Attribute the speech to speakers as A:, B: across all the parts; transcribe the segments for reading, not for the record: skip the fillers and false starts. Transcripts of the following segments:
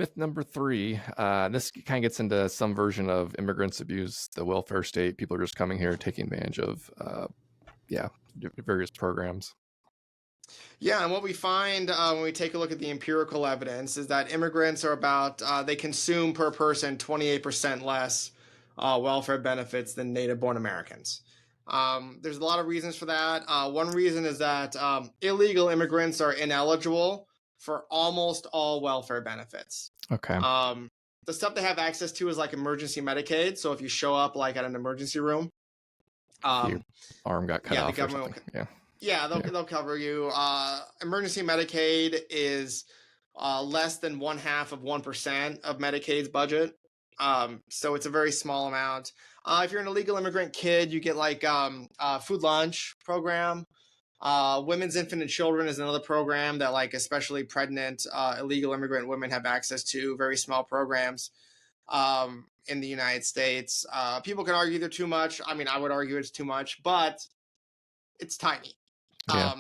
A: myth number 3, this kind of gets into some version of immigrants abuse the welfare state. People are just coming here, taking advantage of, various programs.
B: Yeah, and what we find when we take a look at the empirical evidence is that immigrants are about, they consume per person 28% less welfare benefits than native-born Americans. There's a lot of reasons for that. One reason is that illegal immigrants are ineligible for almost all welfare benefits.
A: Okay.
B: The stuff they have access to is like emergency Medicaid. So if you show up like at an emergency room,
A: your arm got cut off or something.
B: They'll cover you. Emergency Medicaid is less than 0.5% of Medicaid's budget. So it's a very small amount. If you're an illegal immigrant kid, you get like food lunch program. Women's infant and children is another program that like especially pregnant illegal immigrant women have access to. Very small programs in the United States. People can argue they're too much. I mean, I would argue it's too much, but it's tiny.
A: Yeah.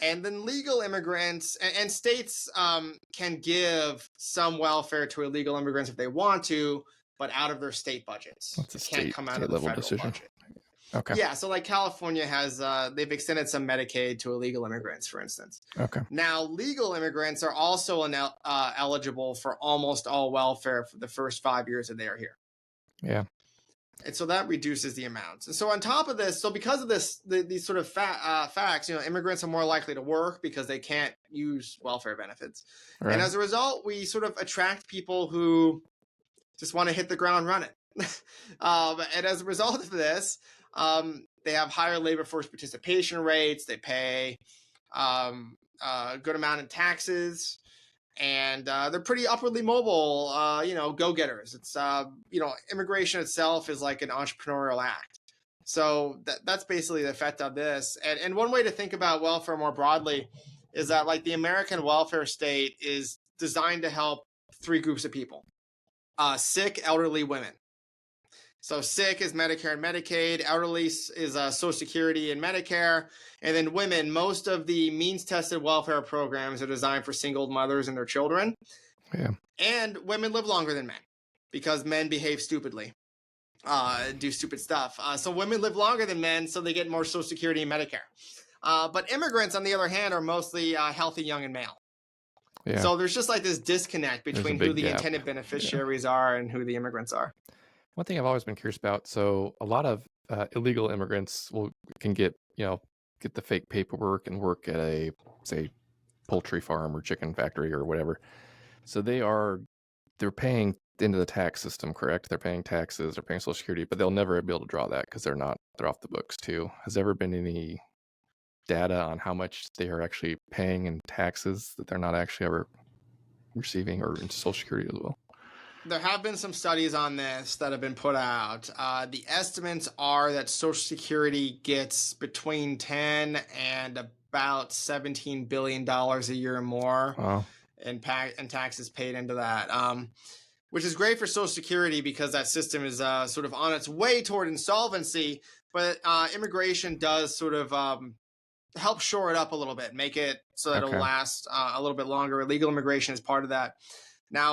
B: And then legal immigrants and states can give some welfare to illegal immigrants if they want to, but out of their state budgets.
A: That's a
B: it can't come out of the
A: level
B: federal
A: decision.
B: budget.
A: Okay.
B: Yeah, so like California has, they've extended some Medicaid to illegal immigrants, for instance.
A: Okay.
B: Now, legal immigrants are also eligible for almost all welfare for the first 5 years that they are here.
A: Yeah.
B: And so that reduces the amounts. And so on top of this, so because of this, these sort of facts, immigrants are more likely to work because they can't use welfare benefits.
A: Right.
B: And as a result, we sort of attract people who just want to hit the ground running. And as a result of this, they have higher labor force participation rates. They pay a good amount in taxes. And they're pretty upwardly mobile, go-getters. It's, immigration itself is like an entrepreneurial act. So that's basically the effect of this. And one way to think about welfare more broadly is that like the American welfare state is designed to help 3 groups of people. Sick, elderly, women. So sick is Medicare and Medicaid, elderly is Social Security and Medicare, and then women, most of the means-tested welfare programs are designed for single mothers and their children.
A: Yeah. And
B: women live longer than men because men behave stupidly, do stupid stuff. So women live longer than men, so they get more Social Security and Medicare. But immigrants, on the other hand, are mostly healthy, young, and male. Yeah. So there's just like this disconnect between who the intended beneficiaries are and who the immigrants are.
A: One thing I've always been curious about, so a lot of illegal immigrants can get the fake paperwork and work at a, say, poultry farm or chicken factory or whatever. So they're paying into the tax system, correct? They're paying taxes, they're paying Social Security, but they'll never be able to draw that because they're off the books too. Has there ever been any data on how much they are actually paying in taxes that they're not actually ever receiving, or into Social Security as well?
B: There have been some studies on this that have been put out. The estimates are that Social Security gets between 10 and about $17 billion a year more.
A: Wow.
B: in taxes paid into that, which is great for Social Security because that system is sort of on its way toward insolvency. But immigration does sort of help shore it up a little bit, make it so that it'll last a little bit longer. Illegal immigration is part of that. Now,